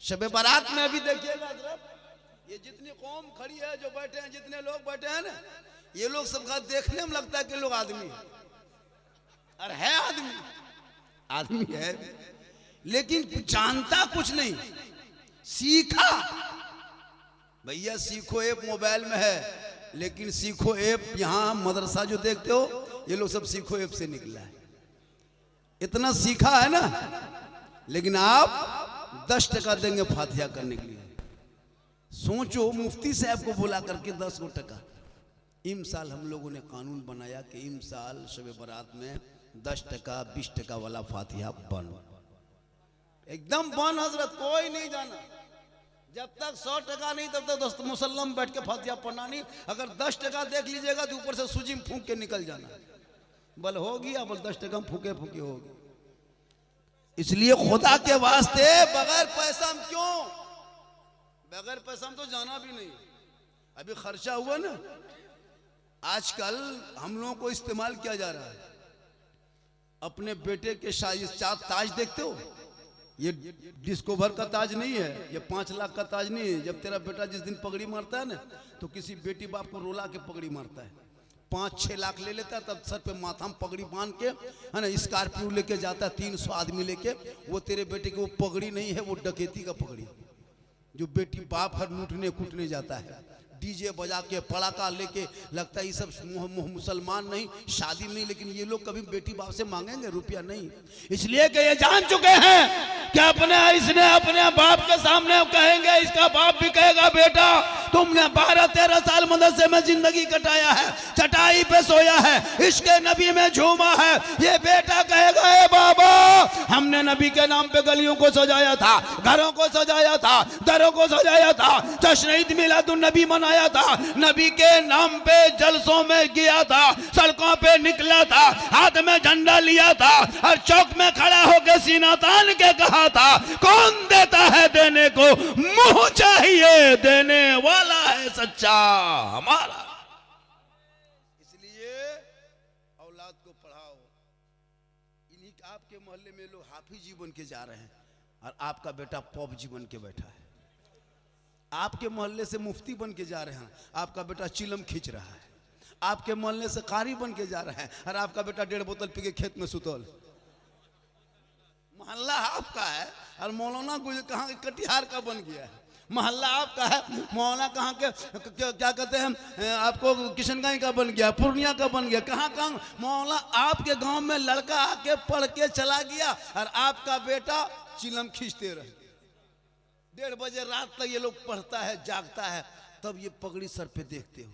शबे बारात में अभी देखिएगा हजरत, ये जितनी कौम खड़ी है, जो बैठे हैं, जितने लोग बैठे हैं ना, ये लोग सबका देखने में लगता है कि लोग आदमी है, और है आदमी, आदमी है, लेकिन जानता कुछ नहीं। सीखा भैया, सीखो ऐप मोबाइल में है, लेकिन सीखो ऐप यहाँ मदरसा जो देखते हो, ये लोग सब सीखो ऐप से निकला है। इतना सीखा है ना, लेकिन आप 10 टका देंगे फातिहा करने के लिए। सोचो, मुफ्ती साहब को बुला करके 10 टका। इम साल हम लोगों ने कानून बनाया कि इम साल शबे बारात में 10 टका 20 टका वाला फातिहा बन, एकदम बन हजरत, कोई नहीं जाना। जब तक 100 टका नहीं तब तक दोस्त मुसल्लम बैठ के फातिहा पढ़ना नहीं। अगर 10 टका देख लीजिएगा तो ऊपर से सूजी में फूंक के निकल जाना, बल होगी या बल 10 टका फूके फूके होगी। इसलिए खुदा के वास्ते बगैर पैसा में क्यों, बगैर पैसा में तो जाना भी नहीं। अभी खर्चा हुआ ना, आजकल हम लोगों को इस्तेमाल किया जा रहा है। अपने बेटे के ताज देखते हो, ये डिस्कोवर का ताज नहीं है, ये 5 लाख का ताज नहीं है। जब तेरा बेटा जिस दिन पगड़ी मारता है ना, तो किसी बेटी बाप को रोला के पगड़ी मारता है, 5-6 लाख ले लेता है, तब सर पे माथा में पगड़ी बांध के, है ना, स्कॉर्पियो लेके जाता है 300 आदमी लेके। वो तेरे बेटे की वो पगड़ी नहीं है, वो डकैती का पगड़ी, जो बेटी बाप हर लूटने कूटने जाता है, डीजे बजा के पड़ाका लेके, लगता है ये सब मुसलमान नहीं, शादी नहीं, लेकिन ये लोग कभी बेटी बाप से मांगेंगे रुपया नहीं। इसलिए कि ये जान चुके हैं कि इसने अपने बाप के सामने कहेंगे, इसका बाप भी कहेगा बेटा तुमने 12-13 साल मदरसे में जिंदगी कटाया है, चटाई पे सोया है, इश्क नबी में झूमा है। ये बेटा कहेगा ए बाबा, हमने नबी के नाम पे गलियों को सजाया था, घरों को सजाया था, दरों को सजाया था, जश्न ईद मिलादुन नबी मनाया था, नबी के नाम पे जलसों में गया था, सड़कों पे निकला था, हाथ में झंडा लिया था, और चौक में खड़ा होकर सीना तान के कहा था, कौन देता है देने को, मुंह चाहिए देने वाला है सच्चा हमारा। इसलिए औलाद को पढ़ाओ। इन्हीं आपके मोहल्ले में लोग हाफिज जी बन के जा रहे हैं, और आपका बेटा पॉप जी बन के बैठा है। आपके मोहल्ले से मुफ्ती बन के जा रहे हैं, आपका बेटा चिलम खींच रहा है। आपके मोहल्ले से कारी बन के जा रहे हैं, और आपका बेटा 1.5 बोतल पी के खेत में सुतल। मोहल्ला आपका है, और मौलाना कहाँ कटिहार का बन गया है। मोहल्ला आपका है, मौलाना कहाँ के क्या कहते हैं आपको, किशनगंज का बन गया, पूर्णिया का बन गया, कहाँ मौलाना आपके गांव में लड़का आके पढ़ के चला गया, और आपका बेटा चिलम खींचते रहे। 1:30 बजे रात तक ये लोग पढ़ता है, जागता है, तब ये पगड़ी सर पे देखते हो।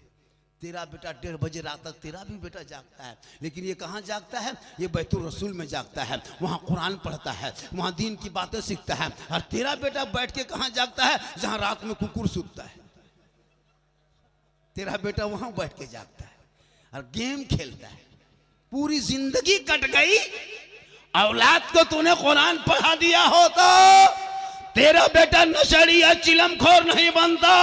तेरा बेटा 1:30 बजे रात तक, तेरा भी बेटा जागता है, लेकिन ये कहाँ जागता है, ये बैतुल रसूल में जागता है, वहाँ कुरान पढ़ता है, वहाँ दीन की बातें सीखता है। और तेरा बेटा बैठ के कहाँ जागता है, जहाँ रात में कुकुर सूतता है। तेरा बेटा वहाँ बैठ के जागता है और गेम खेलता है। पूरी जिंदगी कट गई। औलाद को तूने कुरान पढ़ा दिया हो तो तेरा बेटा नशेड़ी या चिलमखोर नहीं बनता,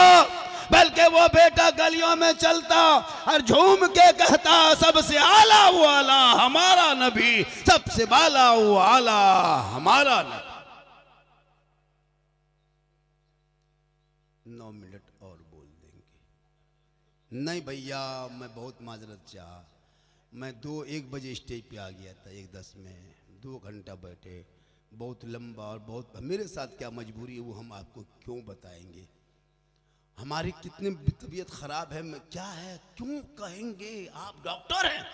बल्कि वो बेटा गलियों में चलता और झूम के कहता, सबसे आला वो आला हमारा नबी, सबसे बाला वो आला हमारा नबी। 9 मिनट और बोल देंगे। नहीं भैया, मैं बहुत माजरत चाह, मैं 1 बजे स्टेज पे आ गया था, 1:10 में 2 घंटा बैठे, बहुत लंबा, और बहुत मेरे साथ क्या मजबूरी है वो हम आपको क्यों बताएंगे। हमारी कितनी तबीयत खराब है, क्या है, क्यों कहेंगे, आप डॉक्टर हैं,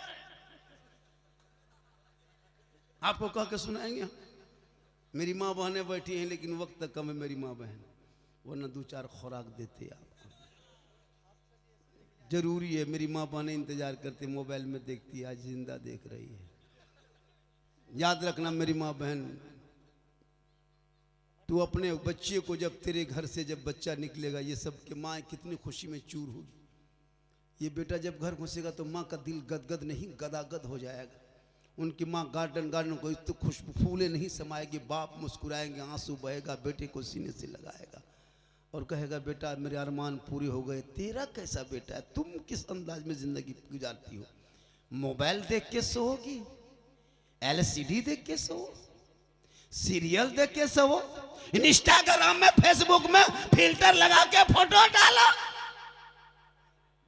आपको कह के सुनाएंगे। मेरी माँ बहनें बैठी हैं, लेकिन वक्त तक कम है मेरी माँ बहन, वरना 2-4 खुराक देते आपको। जरूरी है, मेरी माँ बहनें इंतजार करती, मोबाइल में देखती, आज जिंदा देख रही है। याद रखना मेरी माँ बहन, तू अपने बच्चे को, जब तेरे घर से जब बच्चा निकलेगा, ये सब के माँ कितनी खुशी में चूर होगी। ये बेटा जब घर घुसेगा तो माँ का दिल गदगद नहीं गदागद हो जाएगा। उनकी माँ गार्डन को इतने खुशबू फूले नहीं समाएगी, बाप मुस्कुराएंगे, आंसू बहेगा, बेटे को सीने से लगाएगा और कहेगा बेटा मेरे अरमान पूरे हो गए। तेरा कैसा बेटा है, तुम किस अंदाज में जिंदगी गुजारती हो? मोबाइल देख के सोओगी, LCD देख के सो, सीरियल देख के सो, इंस्टाग्राम में फेसबुक में फिल्टर लगा के फोटो डाला।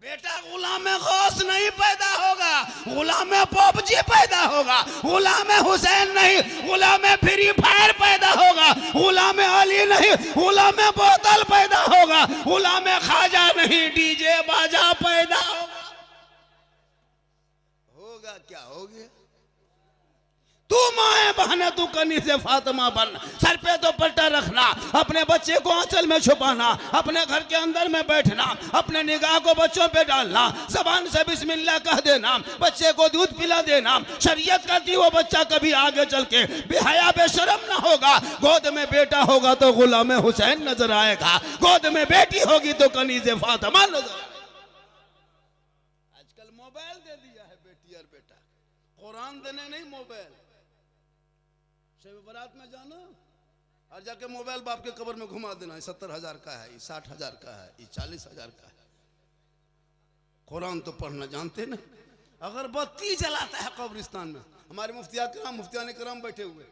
बेटा गुलाम गौस नहीं पैदा होगा, गुलाम पबजी पैदा होगा, गुलाम हुसैन नहीं गुलाम फ्री फायर पैदा होगा, गुलाम अली नहीं गुलाम बोतल पैदा होगा, गुलाम खाजा नहीं डीजे बाजा पैदा होगा। होगा क्या हो गया? तू माए बहने तू कनी से फातिमा बन, सर पे तो पट्टा रखना, अपने बच्चे को आंचल में छुपाना, अपने घर के अंदर में बैठना, अपने निगाह को बच्चों पे डालना, जबान से बिस्मिल्लाह कह देना, बच्चे को दूध पिला देना। शरीयत कहती वो बच्चा कभी आगे चल के बेहया बेशरम ना होगा। गोद में बेटा होगा तो गुलाम हुसैन नजर आएगा, गोद में बेटी होगी तो कनी से फातिमा नजर आएगा। आजकल मोबाइल दे दिया है बेटी और बेटा, कुरान देने नहीं मोबाइल। शब बारात में जाना और जाके मोबाइल बाप के कब्र में घुमा देना, 70,000 का है, 60,000 का है, 40,000 का है। कुरान तो पढ़ना जानते नहीं। अगरबत्ती जलाता है कब्रिस्तान में, हमारे मुफ्तियान कराम बैठे हुए,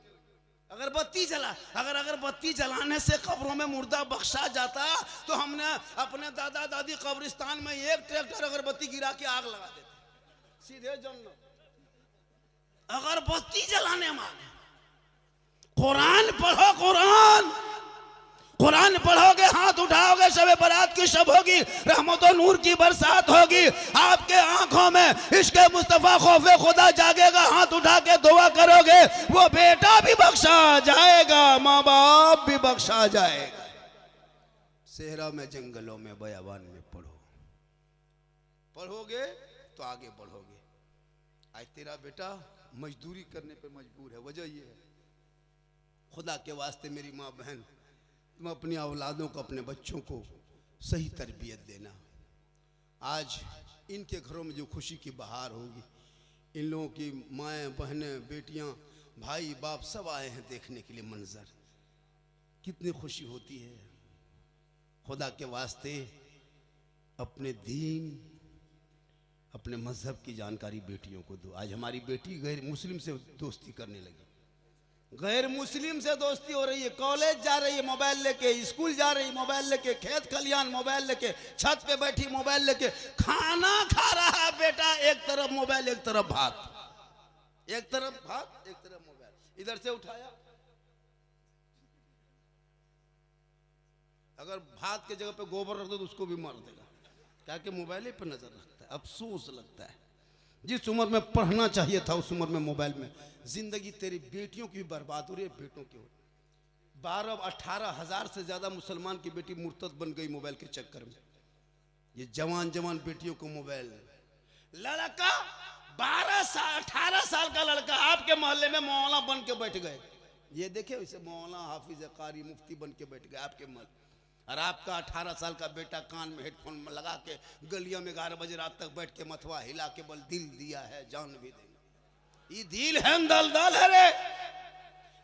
अगरबत्ती जला। अगर अगरबत्ती जलाने से कब्रों में मुर्दा बख्शा जाता तो हमने अपने दादा दादी कब्रिस्तान में एक ट्रैक्टर अगरबत्ती गिरा के आग लगा देते, सीधे जन्नत। अगरबत्ती जलाने में कुरान पढ़ो, कुरान पढ़ोगे, हाथ उठाओगे, शब बारात की शब होगी, रहमत और नूर की बरसात होगी, आपके आंखों में इश्क़ मुस्तफ़ा खौफ़े खुदा जागेगा, हाथ उठा के दुआ करोगे, वो बेटा भी बख्शा जाएगा, माँ बाप भी बख्शा जाएगा। सेहरा में, जंगलों में, बयाबान में पढ़ोगे तो आगे बढ़ोगे। आज तेरा बेटा मजदूरी करने पे मजबूर है, वजह ये है, खुदा के वास्ते मेरी माँ बहन, तुम अपनी औलादों को, अपने बच्चों को सही तरबियत देना। आज इनके घरों में जो खुशी की बहार होगी, इन लोगों की माएँ बहनें बेटियाँ भाई बाप सब आए हैं देखने के लिए मंजर, कितनी खुशी होती है। खुदा के वास्ते अपने दीन अपने मजहब की जानकारी बेटियों को दो। आज हमारी बेटी गैर मुस्लिम से दोस्ती करने लगी, गैर मुस्लिम से दोस्ती हो रही है, कॉलेज जा रही है मोबाइल लेके, स्कूल जा रही है मोबाइल लेके, खेत खलियान मोबाइल लेके, छत पे बैठी मोबाइल लेके, खाना खा रहा है बेटा, एक तरफ मोबाइल एक तरफ भात, एक तरफ भात एक तरफ मोबाइल। इधर से उठाया, अगर भात के जगह पे गोबर रख दो तो उसको भी मार देगा, क्या कि मोबाइल पे नजर रखता है। अफसोस लगता है, जिस उम्र में पढ़ना चाहिए था उस उम्र में मोबाइल में। जिंदगी तेरी बेटियों की भी बर्बाद हो रही है, बेटों की हो। 12-18 हजार से ज्यादा मुसलमान की बेटी मुर्तद बन गई मोबाइल के चक्कर में। ये जवान जवान बेटियों को मोबाइल, लड़का 18 साल का लड़का आपके मोहल्ले में मौलाना बन के बैठ गए, ये देखे वैसे मौलाना हाफिज कारी मुफ्ती बन के बैठ गए आपके मोहल्ले। और आपका 18 साल का बेटा कान में हेडफोन में लगा के गलियों में 11 बजे रात तक बैठ के मथवा हिला के बोल दिल दिया है जान भी देंगे। ये दिल है दलदल है रे,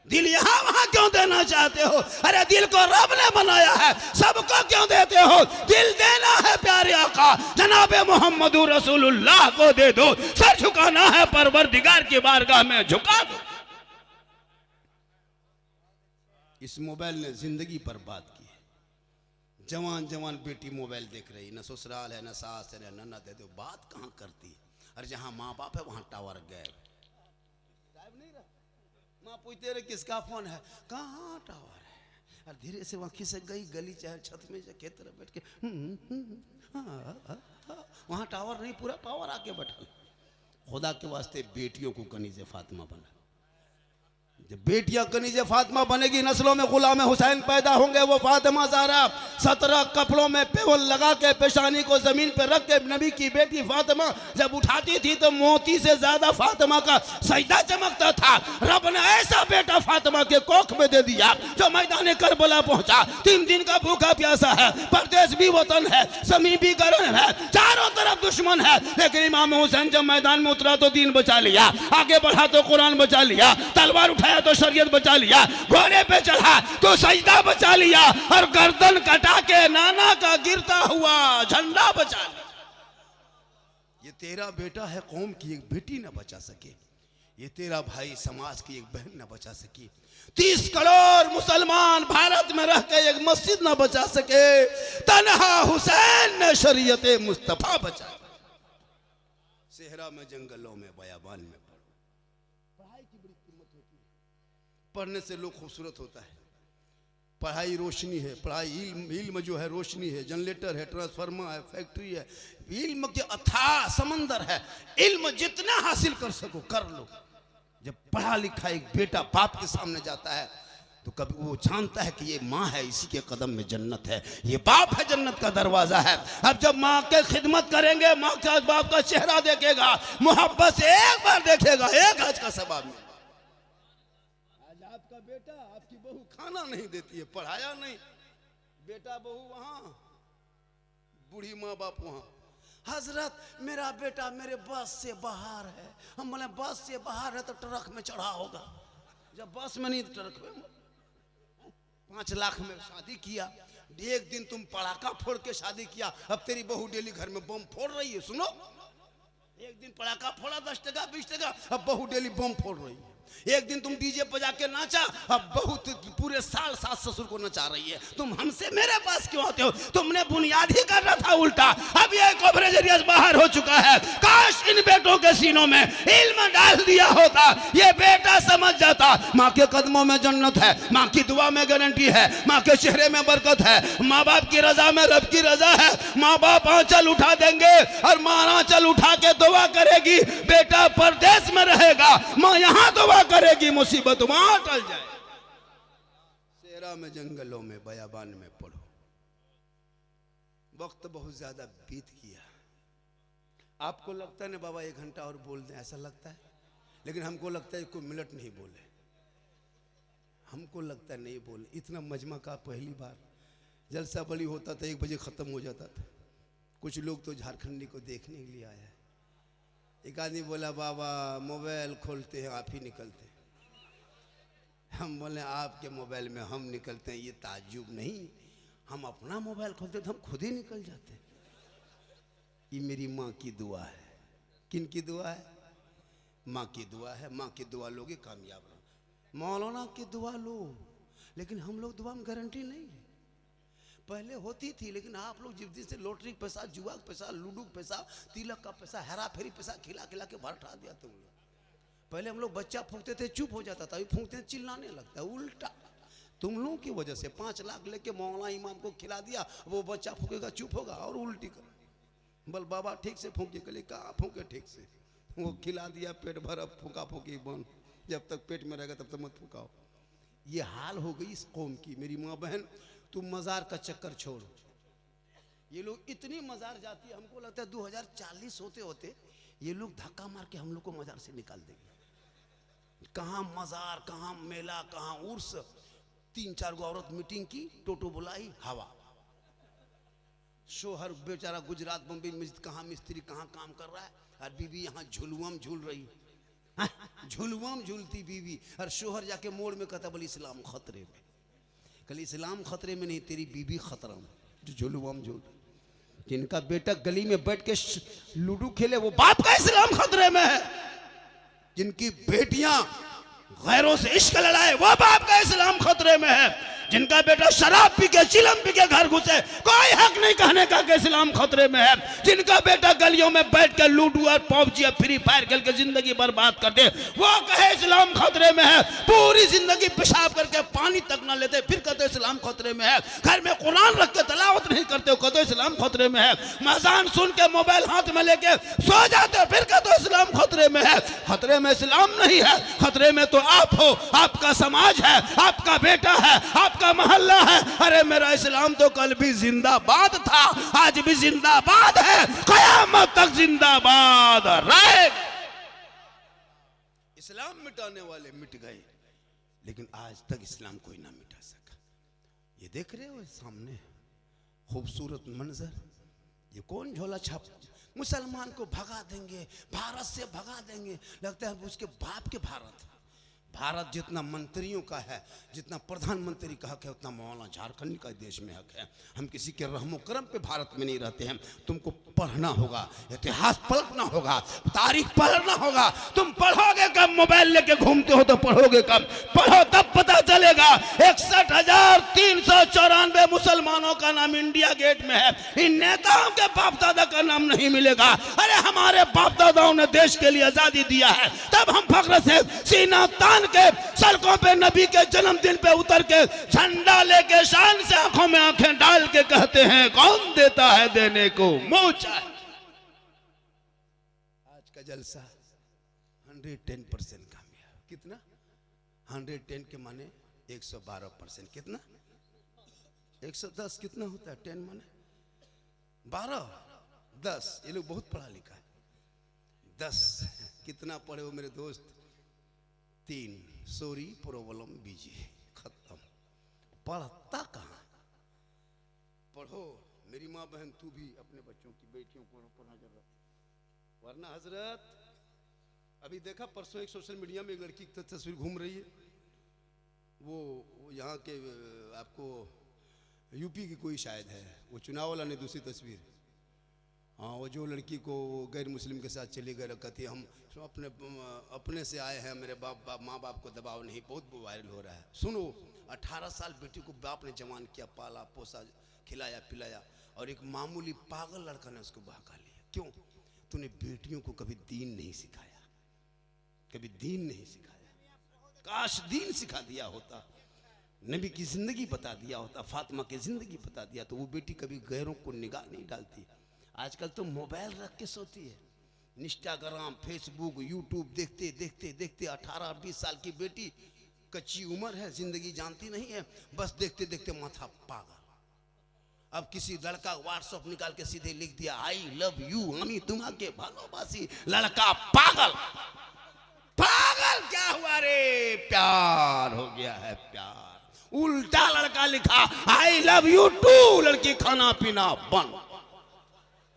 दिल यहाँ वहां क्यों देना चाहते हो? अरे दिल को रब ने बनाया है, सबको क्यों देते हो? दिल देना है प्यारे आका जनाबे मोहम्मद रसूलुल्लाह को दे दो, सर झुकाना है परवरदिगार की बारगाह में झुका दो। इस मोबाइल ने जिंदगी बर्बाद की है। जवान जवान बेटी मोबाइल देख रही, न ससुराल है, न सास है, न ननद है, तो बात कहाँ करती है? और जहाँ माँ बाप है वहाँ टावर गायब नहीं रहा। माँ पूछते रहे किसका फोन है, कहाँ टावर है? और धीरे से वहाँ खिसक गई, गली चाहे छत में के तरफ बैठ के वहाँ टावर नहीं, पूरा पावर आके बैठा। खुदा के वास्ते बेटियों को कनीज़े फातिमा बना। जब बेटियां कनीज़े फातिमा बनेगी, नस्लों में गुलाम हुसैन पैदा होंगे। वो फातिमा ज़हरा 17 कपड़ों में पेवल लगा के पेशानी को जमीन पे रख के नबी की बेटी फातिमा जब उठाती थी तो मोती से ज्यादा फातिमा का सजदा चमकता था। रब ने ऐसा बेटा फातिमा के कोख में दे दिया जो मैदान करबला पहुंचा। 3 दिन का भूखा प्यासा है, परदेश भी वतन है, समी भी गरन है, चारों तरफ दुश्मन है, लेकिन इमाम हुसैन जब मैदान में उतरा तो दीन बचा लिया, आगे बढ़ा तो कुरान बचा लिया, तलवार उठाया तो शरीयत बचा लिया, घोड़े पे चढ़ा तो सजदा बचा लिया, और गर्दन कटा के नाना का गिरता हुआ झंडा बचा लिया। ये तेरा बेटा है, कौम की एक बेटी ना बचा सके। ये तेरा भाई समाज की एक बहन न बचा सकी, 30 करोड़ मुसलमान भारत में रह के एक मस्जिद न बचा सके, तन्हा हुसैन ने शरीयत मुस्तफा बचा। सेहरा में, जंगलों में, बयाबान में पढ़ाई की बड़ी कीमत होती है। पढ़ने से लोग खूबसूरत होता है। पढ़ाई रोशनी है, पढ़ाई इल्म जो है रोशनी है, जनरेटर है, ट्रांसफार्मर है, फैक्ट्री है, इल्म के अथाह समंदर है। इल्म जितना हासिल कर सको कर लो। जब पढ़ा लिखा एक बेटा बाप के सामने जाता है तो कभी वो जानता है कि ये माँ है, इसी के कदम में जन्नत है, ये बाप है, जन्नत का दरवाजा है। अब जब माँ के खिदमत करेंगे, माँ का बाप का चेहरा देखेगा, मोहब्बत से एक बार देखेगा, एक हज का सवाब मिलेगा। आज आपका बेटा आपकी बहू खाना नहीं देती है, पढ़ाया नहीं, बेटा बहू वहां, बूढ़ी माँ बाप वहां। हजरत मेरा बेटा मेरे बस से बाहर है। हम बोले बस से बाहर है तो ट्रक में चढ़ा होगा। जब बस में नहीं तो ट्रक में। 5 लाख में शादी किया, एक दिन तुम पटाखा फोड़ के शादी किया, अब तेरी बहू डेली घर में बम फोड़ रही है। सुनो, एक दिन पटाखा फोड़ा 10 टका 20 टका, अब बहू डेली बम फोड़ रही है। एक दिन तुम डीजे बजा के नाचा, अब बहुत पूरे साल सास ससुर को नचा रही है। तुम हमसे मेरे पास क्यों आते हो? तुमने बुनियाद ही करना था उल्टा। अब ये कवरेज एरिया बाहर हो चुका है। काश इन बेटों के सीनों में इल्म डाल दिया होता, ये बेटा समझ जाता माँ के कदमों में जन्नत है, माँ की दुआ में गारंटी है, माँ के चेहरे में बरकत है, माँ बाप की रजा में रब की रजा है। माँ बाप आंचल उठा देंगे और माँ आंचल उठा के दुआ करेगी, बेटा परदेश में रहेगा, माँ यहाँ दुआ करेगी, मुसीबत वहां टल जाए। सेहरा में, जंगलों में, बयाबान में पढ़ो। वक्त बहुत ज्यादा बीत गया। आपको लगता है ना बाबा 1 घंटा और बोल दें, ऐसा लगता है, लेकिन हमको लगता है कोई मिनट नहीं बोले। हमको लगता है नहीं बोले। इतना मजमा का पहली बार जलसा बड़ी होता था 1 बजे खत्म हो जाता था। कुछ लोग तो झारखंडी को देखने के लिए आया है। एक आदमी बोला बाबा मोबाइल खोलते हैं आप ही निकलते हैं। हम बोले आपके मोबाइल में हम निकलते हैं ये ताज्जुब नहीं, हम अपना मोबाइल खोलते तो हम खुद ही निकल जाते हैं। ये मेरी माँ की दुआ है। किन की दुआ है? माँ की दुआ है। माँ की दुआ लोगे कामयाब रहो। मौलाना की दुआ लो, लेकिन हम लोग दुआ में गारंटी नहीं है। पहले होती थी, लेकिन आप लोग जिस दिन से लॉटरी का पैसा, जुआ का पैसा, लूडो का पैसा, तिलक का पैसा, हेरा फेरी पैसा खिला खिला के भरठा दिया तुम लोग। पहले हम लोग बच्चा फूंकते थे चुप हो जाता था, अभी फूंकते चिल्लाने लगता है। उल्टा तुम लोगों की वजह से 5 लाख लेके मौलाना इमाम को खिला दिया, वो बच्चा फूकेगा चुप होगा और उल्टी कर। बोल बाबा ठीक से फूंके, कले कहाँ फूके ठीक से, वो खिला दिया, पेट भर, फूका फूकी बंद। जब तक पेट में रहेगा तब तक मत फूकाओ। ये हाल हो गई इस कौम की। मेरी माँ बहन तुम मजार का चक्कर छोड़ो। ये लोग इतनी मजार जाती है, हमको लगता है 2040 होते होते ये लोग धक्का मार के हम लोग को मजार से निकाल देंगे। कहाँ मजार, कहाँ मेला, कहाँ उर्स। 3-4 गो औरत मीटिंग की, टोटो बुलाई, हवा। शोहर बेचारा गुजरात बम्बई में कहाँ मिस्त्री कहाँ काम कर रहा है, और बीवी यहाँ झुलुआम झूल रही। झुलुआम झूलती बीवी, और शोहर जाके मोड़ में कहता बोले इस्लाम खतरे में। कल इस्लाम खतरे में नहीं, तेरी बीबी खतरा में जो झुलुआम झूल। जिनका बेटा गली में बैठ के लूडो खेले वो बाप का इस्लाम खतरे में है। जिनकी बेटियां गैरों से इश्क लड़ाए वो बाप का इस्लाम खतरे में है। जिनका बेटा शराब पी के चिलम पी के घर घुसे कोई हक नहीं कहने का कि इस्लाम खतरे में है। जिनका बेटा गलियों में बैठ के लूडो और पबजी और फ्री फायर खेल के जिंदगी बर्बाद कर दे वो कहे इस्लाम खतरे में है। पूरी जिंदगी पेशाब करके पानी तक ना लेते फिर कहते इस्लाम खतरे में है। घर में कुरान रख के तलावत नहीं करते हो कहते इस्लाम खतरे में है। मजान सुन के मोबाइल हाथ में लेके सो जाते हो फिर कहते इस्लाम खतरे में है। खतरे में इस्लाम नहीं है, खतरे में तो आप हो, आपका समाज है, आपका बेटा है, आपका मोहल्ला है। अरे मेरा इस्लाम तो कल भी जिंदाबाद था, आज भी जिंदाबाद है, कयामत तक जिंदाबाद रहेगा। इस्लाम मिटाने वाले मिट गए, लेकिन आज तक इस्लाम कोई ना मिटा सका। ये देख रहे हो सामने खूबसूरत मंजर, ये कौन झोला छाप मुसलमान को भगा देंगे, भारत से भगा देंगे। लगता है उसके बाप के भारत, भारत जितना मंत्रियों का है, जितना प्रधानमंत्री का हक है, उतना मौलाना झारखंड का देश में हक है। हम किसी के रहमो करम पे भारत में नहीं रहते हैं। तुमको पढ़ना होगा, इतिहास पलटना होगा, तारीख पढ़ना होगा। तुम पढ़ोगे कब? मोबाइल लेके घूमते हो तो पढ़ोगे कब? पढ़ो तब पता चलेगा। 61,394 मुसलमानों का नाम इंडिया गेट में है। इन नेताओं के बाप दादा का नाम नहीं मिलेगा। अरे हमारे बाप दादाओं ने देश के लिए आजादी दिया है, तब हम फख्र से सीना तान के सड़कों पे नबी के जन्मदिन पे उतर के झंडा लेके शान से आंखों में आंखें डाल के कहते हैं, कौन देता है देने को मुंह चाहे। आज का जलसा 110% कामयाब। कितना? 110 के माने 112%। कितना? 110 कितना होता है? 10 माने 12, 10। ये लोग बहुत पढ़ा लिखा है। 10 कितना पढ़े हो मेरे दोस्त? 3 सॉरी प्रॉब्लम बीजी खत्म। पढ़ता कहाँ? पढ़ो मेरी माँ बहन, तू भी अपने बच्चों की बेटियों को पढ़ना जरूरत, वरना हजरत अभी देखा परसों एक सोशल मीडिया में एक लड़की की तस्वीर घूम रही है। वो यहाँ के आपको यूपी की कोई शायद है, वो चुनाव वाला ने दूसरी तस्वीर। हाँ, वो जो लड़की को गैर मुस्लिम के साथ चली गई, कहती है हम अपने से आए हैं, मेरे माँ बाप को दबाव नहीं। बहुत वायरल हो रहा है। सुनो, 18 साल बेटी को बाप ने जवान किया, पाला पोसा, खिलाया पिलाया, और एक मामूली पागल लड़का ने उसको बहका लिया। क्यों? तूने बेटियों को कभी दीन नहीं सिखाया, कभी दीन नहीं सिखाया। काश दीन सिखा दिया होता, नबी की जिंदगी बता दिया होता, फातिमा की जिंदगी बता दिया तो वो बेटी कभी गैरों को निगाह नहीं डालती। आजकल तो मोबाइल रख के सोती है, इंस्टाग्राम फेसबुक यूट्यूब देखते देखते देखते। 18-20 साल की बेटी, कच्ची उम्र है, जिंदगी जानती नहीं है, बस देखते देखते माथा पागल। अब किसी लड़का व्हाट्सएप निकाल के सीधे लिख दिया आई लव यू, हमी तुम्हारे भालोबासी, लड़का पागल। पागल क्या हुआ रे? प्यार हो गया है, प्यार। उल्टा लड़का लिखा आई लव यू टू, लड़की खाना पीना बंद।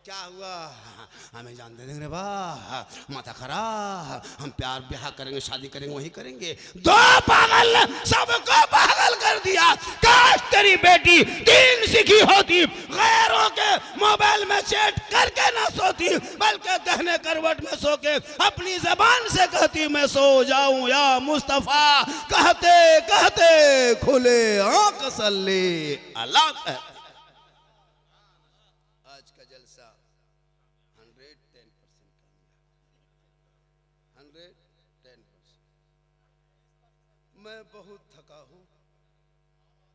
क्या हुआ? हमें जान दे देंगे वाह, माथा खराब, हम प्यार ब्याह करेंगे, शादी करेंगे, वही करेंगे। दो पागल सबको पागल कर दिया। काश तेरी बेटी दीन सीखी होती, गैरों के मोबाइल में चैट करके ना सोती, बल्कि दहने करवट में सो के अपनी जबान से कहती मैं सो जाऊं या मुस्तफा, कहते कहते खुले आंख सल्ले अल्लाह। आज का जलसा 110% कामयाब, 110%। मैं बहुत थका हूँ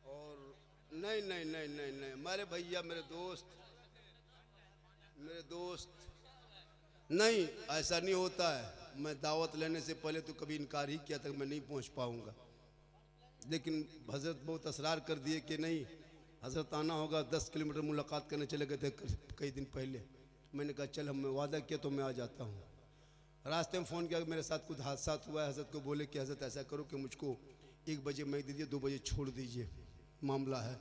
और नहीं नहीं नहीं नहीं नहीं मेरे भैया, मेरे दोस्त नहीं, ऐसा नहीं होता है। मैं दावत लेने से पहले तो कभी इनकार ही किया था कि मैं नहीं पहुँच पाऊँगा, लेकिन हजरत बहुत असरार कर दिए कि नहीं हजरत आना होगा। 10 किलोमीटर मुलाकात करने चले गए थे कई दिन पहले। मैंने कहा चल, हमने वादा किया तो मैं आ जाता हूँ। रास्ते में फ़ोन किया कि मेरे साथ कुछ हादसा हुआ है। हजरत को बोले कि हजरत ऐसा करो कि मुझको 1 बजे मैं दीजिए, 2 बजे छोड़ दीजिए, मामला है।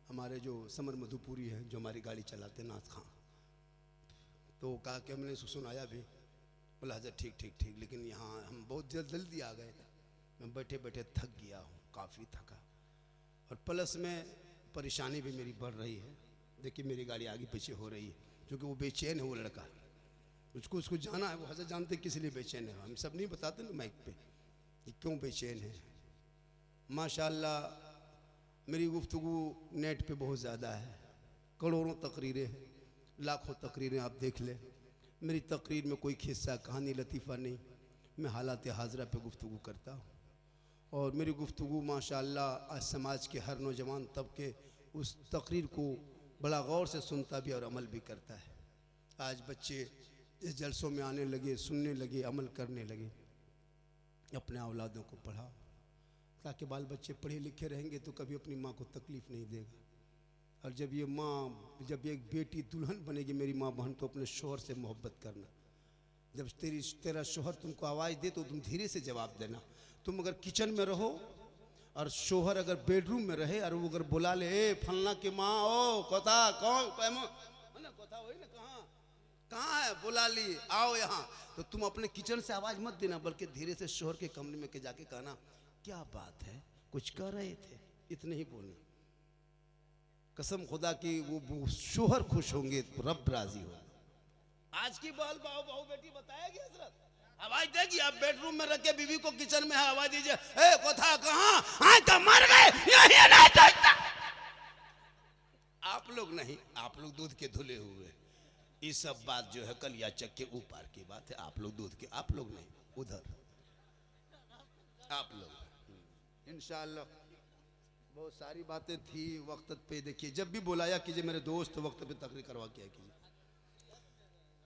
हमारे जो समर मधुपुरी है, जो हमारी गाड़ी चलाते नाथ खां, तो कहा कि हमने सुनाया भी। बोला हजरत ठीक ठीक ठीक, लेकिन यहाँ हम बहुत जल्दी आ गए थे, मैं बैठे बैठे थक गया हूँ, काफ़ी थका, और प्लस में परेशानी भी मेरी बढ़ रही है। देखिए मेरी गाड़ी आगे पीछे हो रही है, क्योंकि वो बेचैन है। वो लड़का उसको जाना है, वो हजरत जानते किस लिए बेचैन है। हम सब नहीं बताते ना माइक पे कि क्यों बेचैन है। माशाल्लाह मेरी गुफ्तगू नेट पे बहुत ज़्यादा है, करोड़ों तकरीरें हैं, लाखों तकरीरें आप देख लें। मेरी तकरीर में कोई खिस्सा कहानी लतीफ़ा नहीं, मैं हालात हाजरा पे गुफ्तगू करता हूँ। और मेरी गुफ्तगू माशाल्लाह आज समाज के हर नौजवान तबके उस तकरीर को बड़ा गौर से सुनता भी और अमल भी करता है। आज बच्चे इस जलसों में आने लगे, सुनने लगे, अमल करने लगे। अपने औलादों को पढ़ाओ ताकि बाल बच्चे पढ़े लिखे रहेंगे तो कभी अपनी माँ को तकलीफ़ नहीं देगा। और जब एक बेटी दुल्हन बनेगी मेरी माँ बहन, तो अपने शोहर से मोहब्बत करना। जब तेरा शोहर तुमको आवाज़ दे तो तुम धीरे से जवाब देना। तुम अगर किचन में रहो और शोहर अगर बेडरूम में रहे और वो अगर बुला ले ए फलना की माँ, ओ कथा कौन पैमो ना कथा वही ना कहाँ कहाँ है, बुला ली, आओ यहाँ। तो तुम अपने किचन से आवाज मत देना, बल्कि धीरे से शोहर के कमरे में के जाके कहना क्या बात है, कुछ कर रहे थे, इतने ही बोलना। कसम खुदा की वो शोहर खुश होंगे, रब राजी हो। आज की बाल बहू बेटी बताएगी हजरत, आवाज देगी। आप बेडरूम में रख के बीवी को किचन में है, आवाज दीजिए, ए कोथा कहाँ, हाँ तो मर गए, यही नहीं तो। आप लोग नहीं, आप लोग दूध के धुले हुए। ये सब बात जो है कलिया चक के ऊपर की बात है। आप लोग दूध के, आप लोग नहीं, उधर आप लोग। इंशाअल्लाह बहुत सारी बातें थी वक्त पे। देखिए जब भी बुलाया कीजिए मेरे दोस्त, वक्त पे तकरीर करवा किया कीजिए।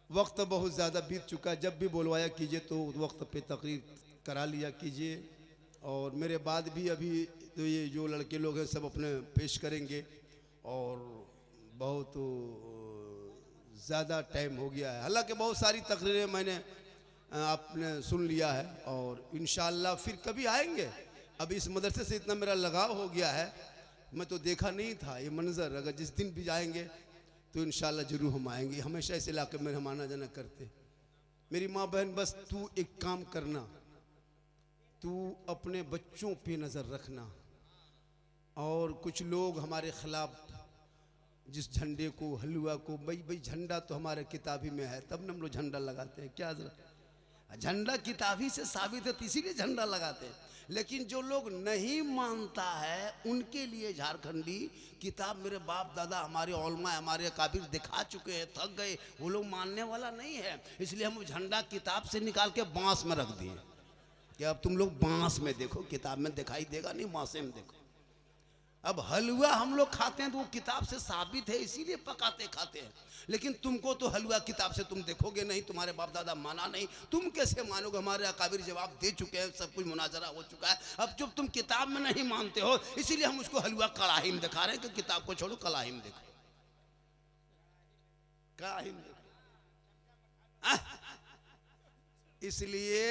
वक्त बहुत ज़्यादा बीत चुका है, जब भी बुलवाया कीजिए तो वक्त पे तकरीर करा लिया कीजिए। और मेरे बाद भी अभी तो ये जो लड़के लोग हैं सब अपने पेश करेंगे, और बहुत ज़्यादा टाइम हो गया है। हालांकि बहुत सारी तकरीरें मैंने आपने सुन लिया है, और इंशाअल्लाह फिर कभी आएंगे। अब इस मदरसे से इतना मेरा लगाव हो गया है, मैं तो देखा नहीं था ये मंजर। अगर जिस दिन भी जाएंगे तो इंशाअल्लाह ज़रूर हम आएंगे। हमेशा इस इलाके में हम आना जाना करते। मेरी माँ बहन, बस तू एक काम करना, तू अपने बच्चों पे नज़र रखना। और कुछ लोग हमारे ख़िलाफ़ जिस झंडे को, हलवा को, भाई झंडा तो हमारे किताबी में है, तब न हम लोग झंडा लगाते हैं। क्या झंडा किताबी से साबित है, इसीलिए झंडा लगाते हैं। लेकिन जो लोग नहीं मानता है उनके लिए झारखंडी किताब मेरे बाप दादा, हमारे औलमा, हमारे काबिर दिखा चुके हैं, थक गए। वो लोग मानने वाला नहीं है, इसलिए हम झंडा किताब से निकाल के बांस में रख दिए कि अब तुम लोग बांस में देखो, किताब में दिखाई देगा नहीं, बांसे में देखो। अब हलवा हम लोग खाते हैं तो वो किताब से साबित है, इसीलिए पकाते खाते हैं। लेकिन तुमको तो हलवा किताब से तुम देखोगे नहीं, तुम्हारे बाप दादा माना नहीं, तुम कैसे मानोगे? हमारे अकाबिर जवाब दे चुके हैं, सब कुछ मुनाजरा हो चुका है। अब जब तुम किताब में नहीं मानते हो, इसीलिए हम उसको हलवा कड़ाही में दिखा रहे हैं कि किताब को छोड़ो, कड़ाही में देखो, कड़ाही में देखो। इसलिए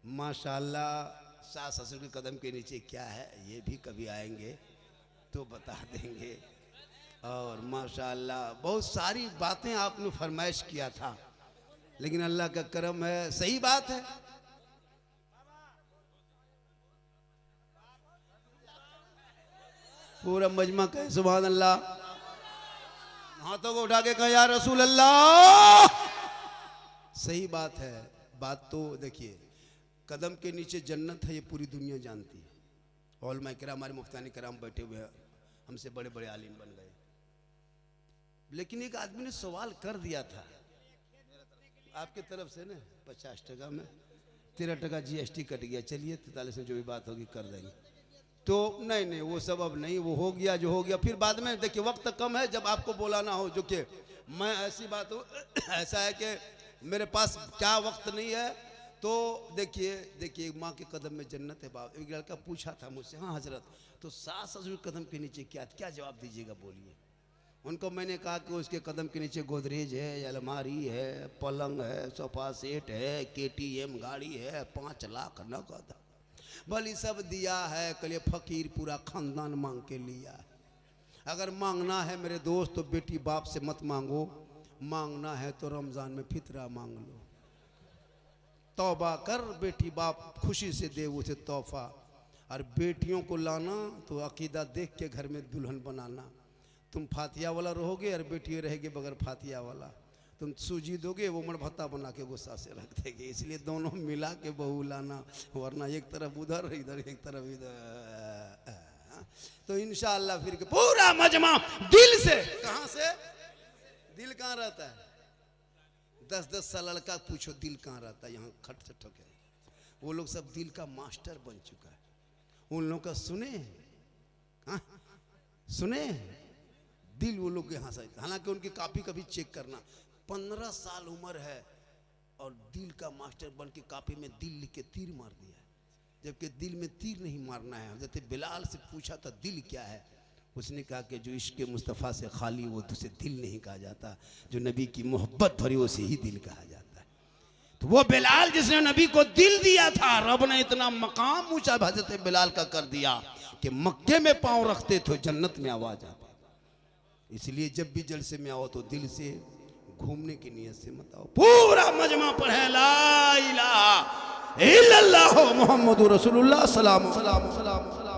माशाल्लाह सास ससुर के कदम के नीचे क्या है ये भी कभी आएंगे तो बता देंगे। और माशाअल्लाह बहुत सारी बातें आपने फरमाइश किया था, लेकिन अल्लाह का करम है, सही बात है। पूरा मजमा कहे सुभान अल्लाह, हाथों को उठा के कहा या रसूल अल्लाह। सही बात है। बात तो देखिए, कदम के नीचे जन्नत है, ये पूरी दुनिया जानती है। औलमा किराम, हमारे मुफ्तानी कराम बैठे हुए हैं, हमसे बड़े बड़े आलिम बन गए। लेकिन एक आदमी ने सवाल कर दिया था आपके तरफ से ना, 50 टका में 13 टका GST कट गया, चलिए 43 में जो भी बात होगी कर देंगे। तो नहीं वो सब अब नहीं, वो हो गया जो हो गया। फिर बाद में देखिए वक्त कम है, जब आपको बोलाना हो, जो कि मैं ऐसी बात हो ऐसा है कि मेरे पास क्या वक्त नहीं है। तो देखिए माँ के कदम में जन्नत है। बाप, एक लड़का पूछा था मुझसे, हाँ हजरत, तो सास ससुर कदम के नीचे क्या जवाब दीजिएगा, बोलिए। उनको मैंने कहा कि उसके कदम के नीचे गोदरेज है, अलमारी है, पलंग है, सोफा सेट है, KTM गाड़ी है, 5 लाख नगद, भली सब दिया है। कल फकीर पूरा खानदान मांग के लिया। अगर मांगना है मेरे दोस्त तो बेटी बाप से मत मांगो, मांगना है तो रमज़ान में फितरा मांग लो। तौबा कर, बेटी बाप खुशी से दे उसे तोहफा। और बेटियों को लाना तो अकीदा देख के घर में दुल्हन बनाना। तुम फातिया वाला रहोगे और बेटी रहेगी बगैर फातिया वाला। तुम सूजी दोगे, वो मरभत्ता बना के गुस्सा से रख देगी। इसलिए दोनों मिला के बहू लाना, वरना एक तरफ उधर इधर, एक तरफ इधर। तो इंशाअल्लाह फिर पूरा मजमा दिल से। कहाँ से? दिल कहाँ रहता है? 10-10 साल लड़का पूछो दिल कहाँ रहता है, यहाँ खट से ठोके। वो लोग सब दिल का मास्टर बन चुका है। उन लोगों का सुने, हाँ सुने दिल वो लोग यहाँ से। हालांकि उनकी कापी कभी चेक करना, 15 साल उम्र है और दिल का मास्टर बन के कापी में दिल लिख के तीर मार दिया है, जबकि दिल में तीर नहीं मारना है। जैसे बिलाल से पूछा था दिल क्या है, उसने कहा कि जो इश्क मुस्तफ़ा से खाली वो तुझे दिल नहीं कहा जाता, जो नबी की मोहब्बत भरी उसे ही दिल कहा जाता है। तो वो बिलाल जिसने नबी को दिल दिया था, रब ने इतना मकाम ऊंचा हज़रत बिलाल का कर दिया कि मक्के में पांव रखते तो जन्नत में आवाज आती। इसलिए जब भी जलसे में आओ तो दिल से, घूमने की नीयत से मत आओ। पूरा मजमा पढ़े ला इलाहा इल्लल्लाह मुहम्मदुर रसूलुल्लाह सलाम सलाम सलाम सलाम।